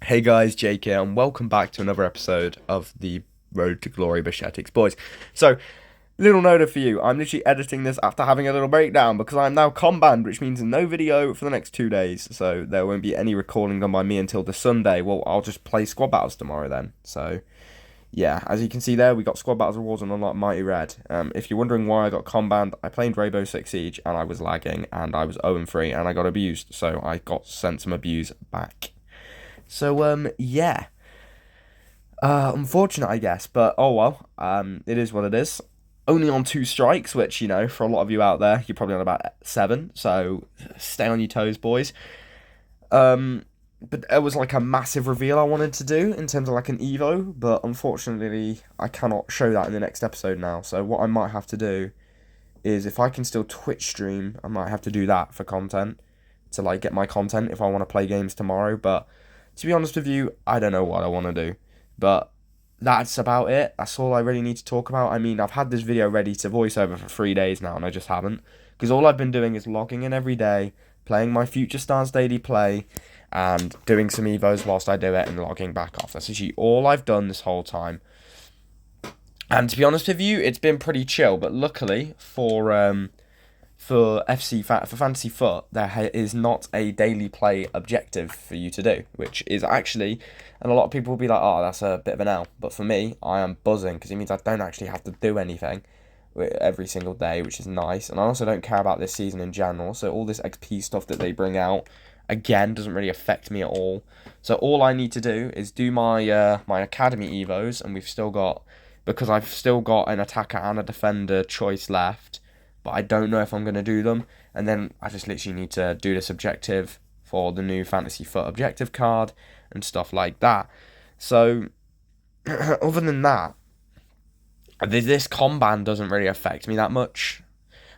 Hey guys, Jake here, and welcome back to another episode of the Road to Glory Bajcetics boys. So, little note for you, I'm literally editing this after having a little breakdown because I'm now banned, which means no video for the next 2 days. So there won't be any recording done by me until the Sunday. Well, I'll just play squad battles tomorrow then. So, yeah, as you can see there, we got squad battles awards and unlocked Mighty Red. If you're wondering why I got banned, I played Rainbow Six Siege and I was lagging and I was 0-3 and I got abused. So I got sent some abuse back. So, yeah. Unfortunate, I guess, but oh well. It is what it is. Only on 2 strikes, which, for a lot of you out there, you're probably on about 7, so stay on your toes, boys. But it was like a massive reveal I wanted to do in terms of like an Evo, but unfortunately, I cannot show that in the next episode now. So what I might have to do is, if I can still Twitch stream, I might have to do that for content, to like get my content if I want to play games tomorrow, but to be honest with you, I don't know what I want to do. But that's about it. That's all I really need to talk about. I mean, I've had this video ready to voice over for 3 days now, and I just haven't. Because all I've been doing is logging in every day, playing my Future Stars daily play, and doing some Evos whilst I do it, and logging back off. That's actually all I've done this whole time. And to be honest with you, it's been pretty chill. But luckily for Fantasy Foot, there is not a daily play objective for you to do, which is actually, and a lot of people will be like, oh, that's a bit of an L, but for me, I am buzzing, because it means I don't actually have to do anything every single day, which is nice, and I also don't care about this season in general, so all this XP stuff that they bring out, again, doesn't really affect me at all. So all I need to do is do my my Academy Evos, and because I've still got an attacker and a defender choice left, but I don't know if I'm going to do them. And then I just literally need to do this objective for the new Fantasy Foot objective card and stuff like that. So, other than that, this comban doesn't really affect me that much.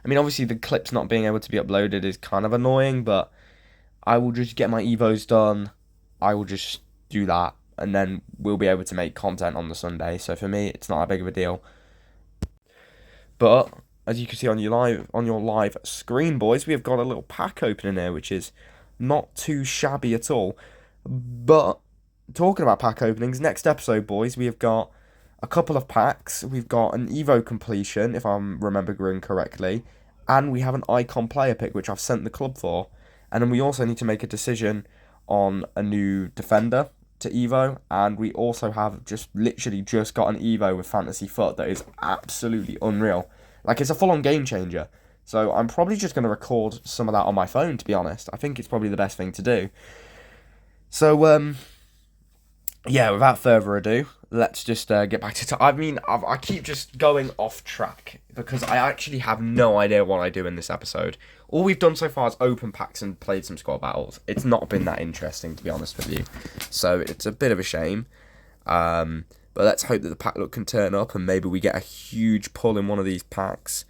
I mean, obviously the clips not being able to be uploaded is kind of annoying, but I will just get my Evos done. I will just do that, and then we'll be able to make content on the Sunday. So for me, it's not that big of a deal. But as you can see on your live screen, boys, we have got a little pack opening here, which is not too shabby at all. But talking about pack openings, next episode, boys, we have got a couple of packs. We've got an Evo completion, if I'm remembering correctly, and we have an icon player pick, which I've sent the club for. And then we also need to make a decision on a new defender to Evo, and we also have literally just got an Evo with Fantasy Foot that is absolutely unreal. Like, it's a full-on game changer. So I'm probably just going to record some of that on my phone, to be honest. I think it's probably the best thing to do. So, yeah, without further ado, let's just get back to... I keep just going off track because I actually have no idea what I do in this episode. All we've done so far is open packs and played some squad battles. It's not been that interesting, to be honest with you. So it's a bit of a shame. But let's hope that the pack look can turn up and maybe we get a huge pull in one of these packs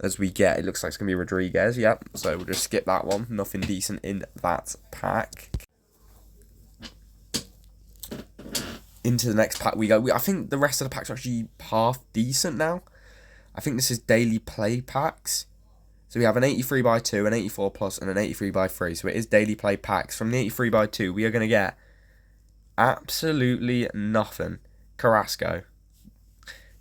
as we get... It looks like it's going to be Rodriguez, yep. So we'll just skip that one. Nothing decent in that pack. Into the next pack we go. I think the rest of the packs are actually half decent now. I think this is daily play packs. So we have an 83 by 2, an 84 plus, and an 83 by 3. So it is daily play packs. From the 83 by 2, we are going to get absolutely nothing. Carrasco.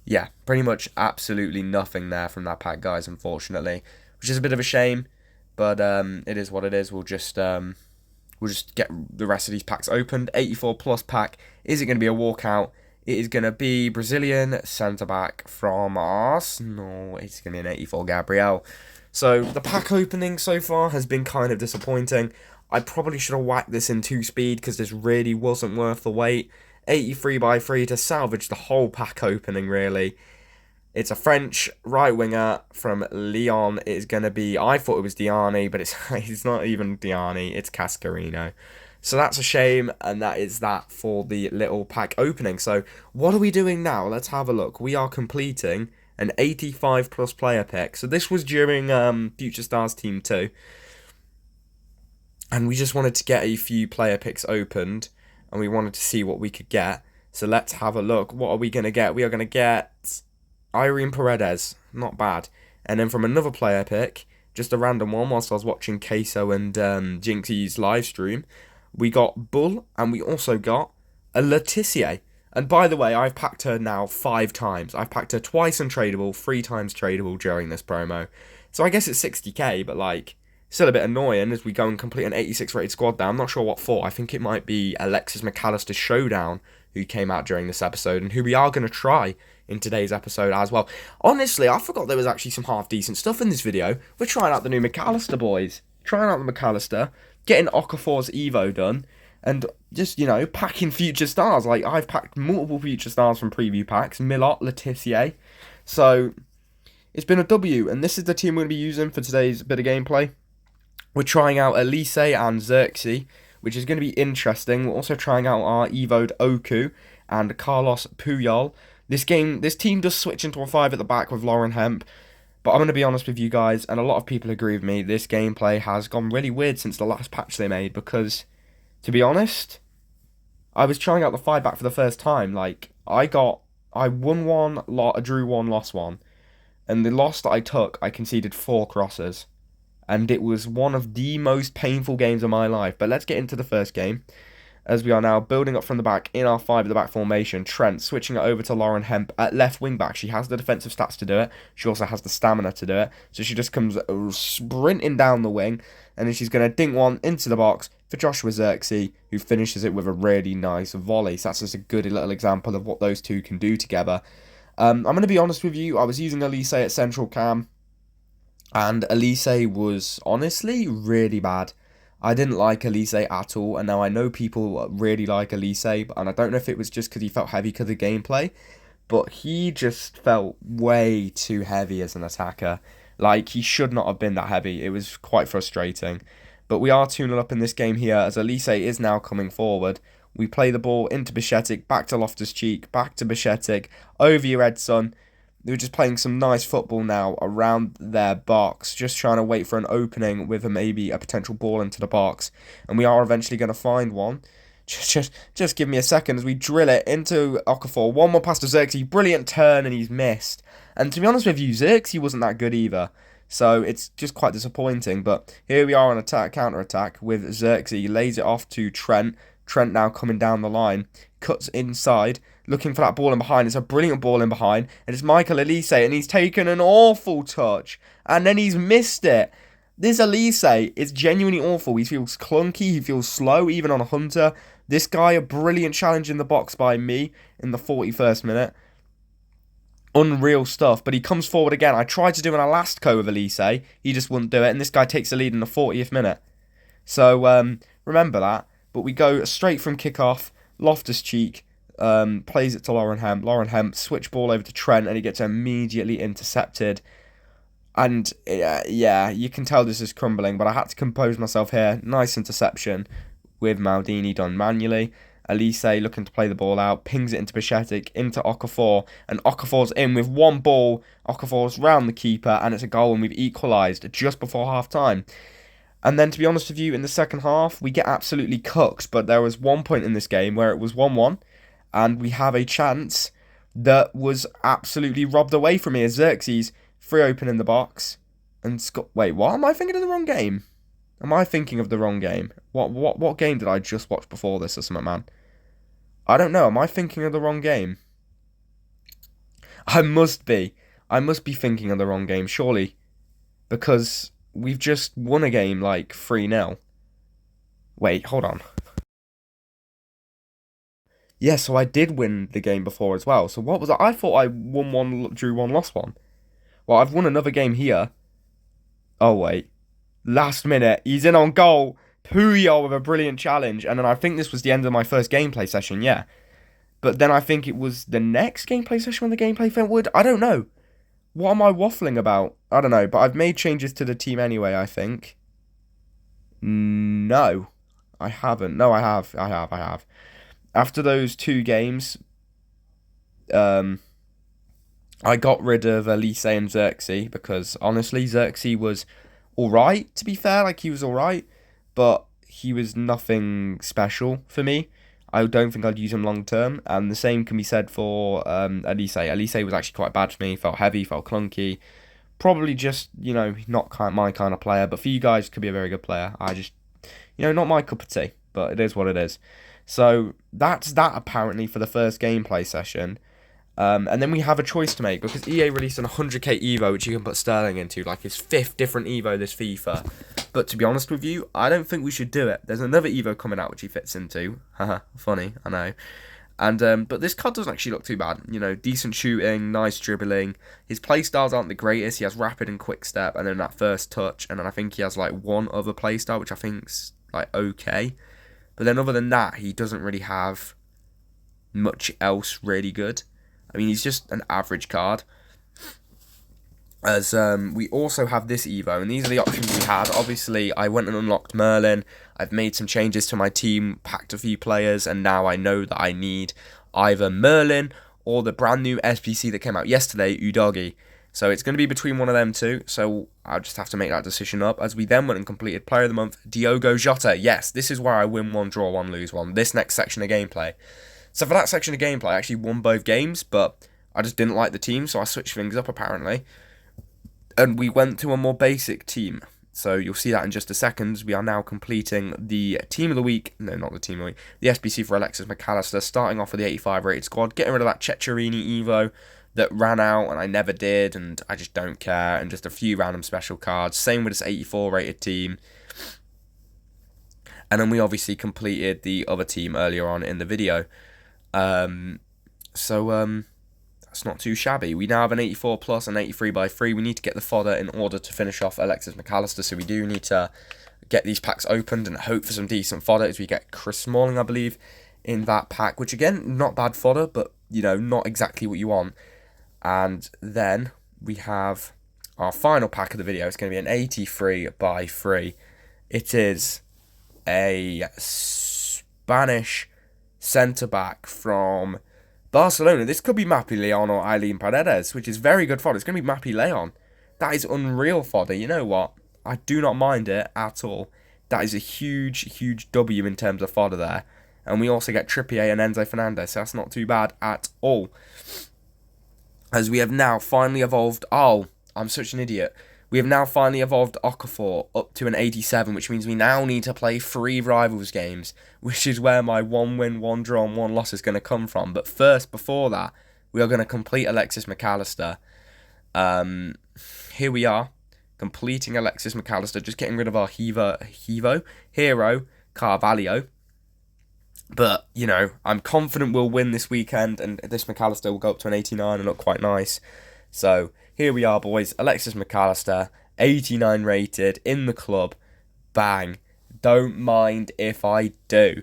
Yeah, pretty much absolutely nothing there from that pack, guys, unfortunately. Which is a bit of a shame, but it is what it is. We'll just get the rest of these packs opened. 84 plus pack. Is it going to be a walkout? It is going to be Brazilian centre-back from Arsenal. It's going to be an 84 Gabriel. So the pack opening so far has been kind of disappointing. I probably should have whacked this in 2-speed because this really wasn't worth the wait. 83 by 3 to salvage the whole pack opening, really. It's a French right winger from Lyon. It is going to be... I thought it was Diani, but it's not even Diani. It's Cascarino. So that's a shame, and that is that for the little pack opening. So what are we doing now? Let's have a look. We are completing an 85 plus player pick. So this was during Future Stars Team 2. And we just wanted to get a few player picks opened. And we wanted to see what we could get. So let's have a look. What are we going to get? We are going to get Irene Paredes. Not bad. And then from another player pick, just a random one whilst I was watching Queso and Jinxie's live stream, we got Bull, and we also got a Letitia. And by the way, I've packed her now 5 times. I've packed her twice untradeable, 3 times tradable during this promo. So I guess it's 60k, but like, still a bit annoying as we go and complete an 86 rated squad down. I'm not sure what for. I think it might be Alexis McAllister Showdown who came out during this episode and who we are going to try in today's episode as well. Honestly, I forgot there was actually some half decent stuff in this video. We're trying out the new McAllister, boys. Trying out the McAllister, getting Okafor's Evo done, and just, packing future stars. Like, I've packed multiple future stars from preview packs. Milot, Letitia. So, it's been a W, and this is the team we're going to be using for today's bit of gameplay. We're trying out Elise and Xerxes, which is going to be interesting. We're also trying out our Evo'd Oku and Carlos Puyol. This team does switch into a 5 at the back with Lauren Hemp, but I'm going to be honest with you guys, and a lot of people agree with me, this gameplay has gone really weird since the last patch they made, because, to be honest, I was trying out the 5 back for the first time. Like, I won one, I drew one, lost one, and the loss that I took, I conceded 4 crosses, and it was one of the most painful games of my life. But let's get into the first game, as we are now building up from the back in our 5 at the back formation. Trent switching it over to Lauren Hemp at left wing back. She has the defensive stats to do it. She also has the stamina to do it. So she just comes sprinting down the wing, and then she's going to dink one into the box for Joshua Xerxes, who finishes it with a really nice volley. So that's just a good little example of what those two can do together. I'm going to be honest with you, I was using Elise at central cam, and Elise was honestly really bad. I didn't like Elise at all, and now I know people really like Elise, and I don't know if it was just because he felt heavy because of gameplay, but he just felt way too heavy as an attacker. Like, he should not have been that heavy. It was quite frustrating. But we are 2-0 up in this game here, as Elise is now coming forward. We play the ball into Bajcetics, back to Loftus-Cheek, back to Bajcetics, over your Edson. They're just playing some nice football now around their box, just trying to wait for an opening with maybe a potential ball into the box. And we are eventually going to find one. Just give me a second as we drill it into Okafor. One more pass to Xerxes, brilliant turn, and he's missed. And to be honest with you, Xerxes wasn't that good either. So it's just quite disappointing. But here we are on counter-attack with Xerxes. He lays it off to Trent. Trent now coming down the line, cuts inside, looking for that ball in behind. It's a brilliant ball in behind, and it's Michael Elise, and he's taken an awful touch, and then he's missed it. This Elise is genuinely awful. He feels clunky, he feels slow, even on a hunter. This guy, a brilliant challenge in the box by me in the 41st minute. Unreal stuff, but he comes forward again. I tried to do an Elastico with Elise, he just wouldn't do it, and this guy takes the lead in the 40th minute. So, remember that. But we go straight from kickoff. Loftus-Cheek plays it to Lauren Hemp. Lauren Hemp switch ball over to Trent, and he gets immediately intercepted. And yeah, you can tell this is crumbling, but I had to compose myself here. Nice interception with Maldini done manually. Elise looking to play the ball out, pings it into Bajcetics, into Okafor, and Okafor's in with one ball. Okafor's round the keeper, and it's a goal, and we've equalised just before half-time. And then, to be honest with you, in the second half, we get absolutely cooked. But there was one point in this game where it was 1-1. And we have a chance that was absolutely robbed away from me as Xerxes free open in the box. And wait, what? Am I thinking of the wrong game? Am I thinking of the wrong game? What game did I just watch before this or something, man? I don't know. Am I thinking of the wrong game? I must be. I must be thinking of the wrong game, surely. Because we've just won a game like 3-0. Wait, hold on. Yeah, so I did win the game before as well. So what was it? I thought I won one, drew one, lost one. Well, I've won another game here. Oh, wait. Last minute, he's in on goal. Puyol with a brilliant challenge. And then I think this was the end of my first gameplay session, yeah. But then I think it was the next gameplay session when the gameplay felt wood. I don't know. What am I waffling about? I don't know, but I've made changes to the team anyway, I think. No, I haven't. No, I have. After those 2 games, I got rid of Elise and Xerxes because, honestly, Xerxes was alright, to be fair. Like, he was alright, but he was nothing special for me. I don't think I'd use him long term, and the same can be said for Elise. Elise was actually quite bad for me. Felt heavy, felt clunky. Probably just, not my kind of player, but for you guys, could be a very good player. I just, not my cup of tea. but it is what it is. So that's that apparently for the first gameplay session. And then we have a choice to make because EA released an 100k Evo, which you can put Sterling into, like his 5th different Evo this FIFA. But to be honest with you, I don't think we should do it. There's another Evo coming out which he fits into. Haha, funny, I know. And but this card doesn't actually look too bad. You know, decent shooting, nice dribbling. His playstyles aren't the greatest. He has rapid and quick step, and then that first touch, and then I think he has like one other playstyle which I think's like okay. But then other than that, he doesn't really have much else really good. I mean, he's just an average card. As we also have this Evo, and these are the options we had. Obviously, I went and unlocked Merlin. I've made some changes to my team, packed a few players, and now I know that I need either Merlin or the brand new SPC that came out yesterday, Udogi. So it's going to be between one of them two, so I'll just have to make that decision up. As we then went and completed Player of the Month, Diogo Jota. Yes, this is where I win one, draw one, lose one. This next section of gameplay. So for that section of gameplay, I actually won both games, but I just didn't like the team, so I switched things up apparently. And we went to a more basic team. So you'll see that in just a second. We are now completing the Team of the Week. No, not the Team of the Week. The SBC for Alexis McAllister, starting off with the 85 rated squad, getting rid of that Ceccherini Evo that ran out and I never did, and I just don't care, and just a few random special cards. Same with this 84 rated team. And then we obviously completed the other team earlier on in the video. That's not too shabby. We now have an 84 plus and 83 by 3. We need to get the fodder in order to finish off Alexis McAllister, so we do need to get these packs opened and hope for some decent fodder as we get Chris Smalling, I believe, in that pack, which again, not bad fodder, but, you know, not exactly what you want. And then we have our final pack of the video. It's going to be an 83 by 3. It is a Spanish centre-back from Barcelona. This could be Mappy Leon or Eileen Paredes, which is very good fodder. It's going to be Mappy Leon. That is unreal fodder. You know what? I do not mind it at all. That is a huge, huge W in terms of fodder there. And we also get Trippier and Enzo Fernandez, so that's not too bad at all. As we have now finally evolved... Oh, I'm such an idiot. We have now finally evolved Okafor up to an 87, which means we now need to play 3 Rivals games, which is where my 1 win, 1 draw, and 1 loss is going to come from. But first, before that, we are going to complete Alexis McAllister. Here we are, completing Alexis McAllister, just getting rid of our hero, Carvalho. But, you know, I'm confident we'll win this weekend, and this McAllister will go up to an 89 and look quite nice. So, here we are, boys. Alexis McAllister, 89 rated, in the club. Bang. Don't mind if I do.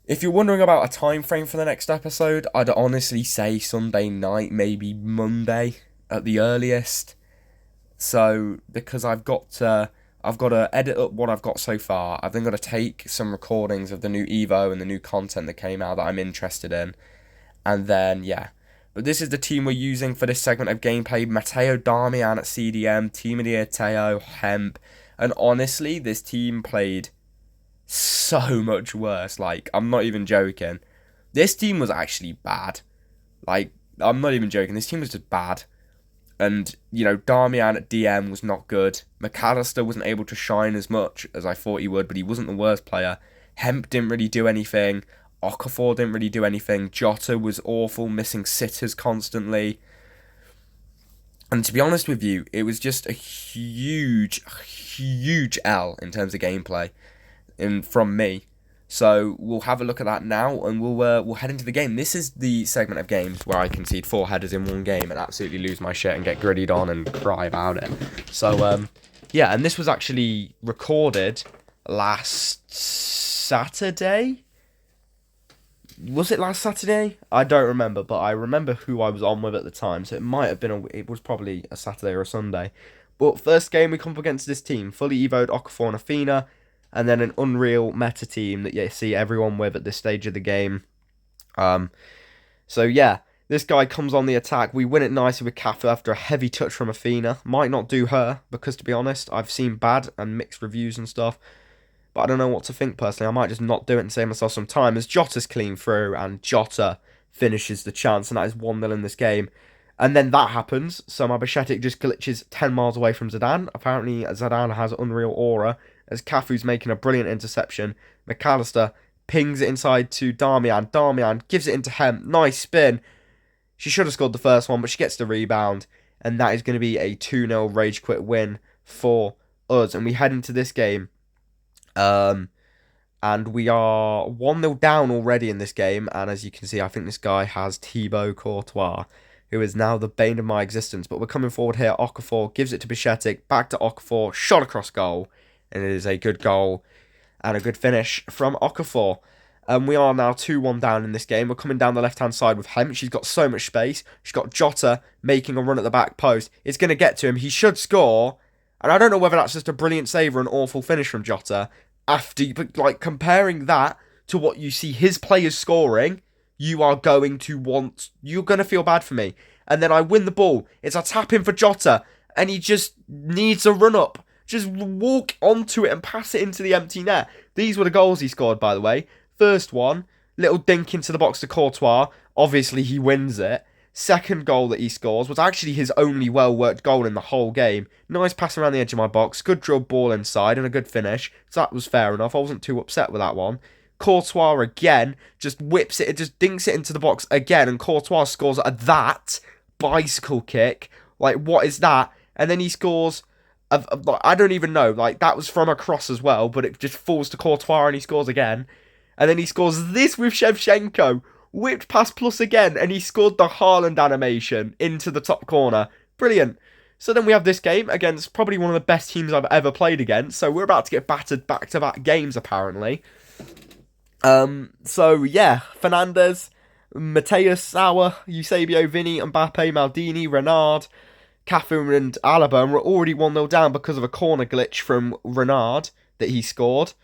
If you're wondering about a time frame for the next episode, I'd honestly say Sunday night, maybe Monday at the earliest. So, because I've got to edit up what I've got so far. I've then got to take some recordings of the new Evo and the new content that came out that I'm interested in. And then, yeah. But this is the team we're using for this segment of gameplay. Matteo Darmian at CDM, Timothy Teo, Hemp. And honestly, this team played so much worse. Like, I'm not even joking. This team was actually bad. Like, I'm not even joking. This team was just bad. And, you know, Darmian at DM was not good. McAllister wasn't able to shine as much as I thought he would, but he wasn't the worst player. Hemp didn't really do anything. Okafor didn't really do anything. Jota was awful, missing sitters constantly. And to be honest with you, it was just a huge L in terms of gameplay from me. So we'll have a look at that now, and we'll head into the game. This is the segment of games where I concede 4 headers in one game and absolutely lose my shit and get grittied on and cry about it. So, yeah, and this was actually recorded last Saturday? Was it last Saturday? I don't remember, but I remember who I was on with at the time, so it might have been it was probably a Saturday or a Sunday. But first game we come up against this team, fully evoed Okafor and Afina, and then an unreal meta team that you see everyone with at this stage of the game. So yeah, this guy comes on the attack. We win it nicely with Cafu after a heavy touch from Afina. Might not do her, because to be honest, I've seen bad and mixed reviews and stuff. But I don't know what to think personally. I might just not do it and save myself some time, as Jota's clean through and Jota finishes the chance, and that is 1-0 in this game. And then that happens, so my Bajcetic just glitches 10 miles away from Zidane. Apparently Zidane has unreal aura, as Cafu's making a brilliant interception. McAllister pings it inside to Darmian. Darmian gives it into Hemp. Nice spin. She should have scored the first one, but she gets the rebound. And that is going to be a 2-0 rage quit win for us. And we head into this game. And we are 1-0 down already in this game. And as you can see, I think this guy has Thibaut Courtois, who is now the bane of my existence. But we're coming forward here. Okafor gives it to Bajcetics. Back to Okafor. Shot across goal. And it is a good goal and a good finish from Okafor. We are now 2-1 down in this game. We're coming down the left-hand side with Hemp. She's got so much space. She's got Jota making a run at the back post. It's going to get to him. He should score. And I don't know whether that's just a brilliant save or an awful finish from Jota. But like comparing that to what you see his players scoring, you're going to feel bad for me. And then I win the ball. It's a tap in for Jota. And he just needs a run up. Just walk onto it and pass it into the empty net. These were the goals he scored, by the way. First one, little dink into the box to Courtois. Obviously, he wins it. Second goal that he scores was actually his only well-worked goal in the whole game. Nice pass around the edge of my box. Good drilled ball inside and a good finish. So that was fair enough. I wasn't too upset with that one. Courtois again just whips it. It just dinks it into the box again. And Courtois scores at that bicycle kick. Like, what is that? And then he scores... I don't even know. Like, that was from a cross as well. But it just falls to Courtois and he scores again. And then he scores this with Shevchenko. Whipped past plus again. And he scored the Haaland animation into the top corner. Brilliant. So then we have this game against probably one of the best teams I've ever played against. So we're about to get battered back-to-back games, apparently. So, yeah. Fernandes, Mateus, Sauer, Eusebio, Vinny, Mbappe, Maldini, Renard, Cafu and Alaba. And we're already 1-0 down because of a corner glitch from Renard that he scored.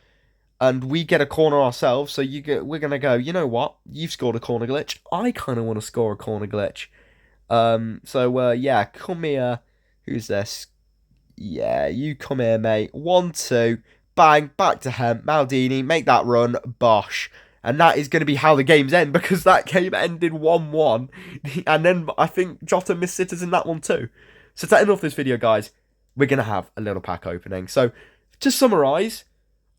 And we get a corner ourselves, so we're going to go, you know what? You've scored a corner glitch. I kind of want to score a corner glitch. Yeah, come here. Who's this? Yeah, you come here, mate. 1-2. Bang, back to Hemp. Maldini, make that run. Bosh. And that is going to be how the games end, because that game ended 1-1. And then I think Jota missed sitters in that one too. So to end off this video, guys, we're going to have a little pack opening. So, to summarise...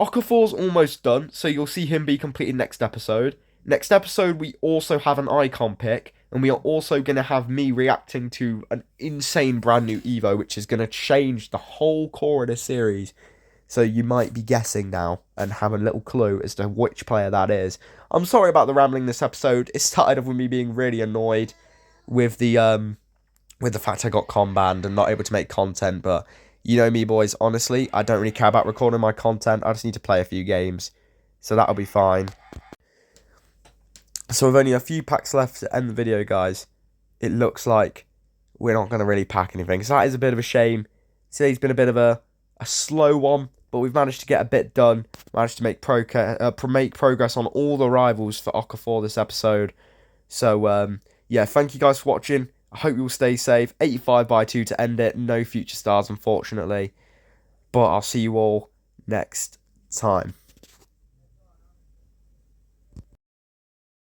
Okafor's almost done, so you'll see him be completed next episode. Next episode, we also have an icon pick, and we are also going to have me reacting to an insane brand new Evo, which is going to change the whole core of the series. So you might be guessing now and have a little clue as to which player that is. I'm sorry about the rambling this episode. It started off with me being really annoyed with the fact I got con banned and not able to make content, but... You know me, boys, honestly, I don't really care about recording my content. I just need to play a few games. So that'll be fine. So with only a few packs left to end the video, guys, it looks like we're not going to really pack anything. So that is a bit of a shame. Today's been a bit of a slow one, but we've managed to get a bit done. Managed to make progress on all the rivals for Okafor this episode. So, yeah, thank you guys for watching. I hope you will stay safe. 85/2 to end it. No future stars, unfortunately. But I'll see you all next time.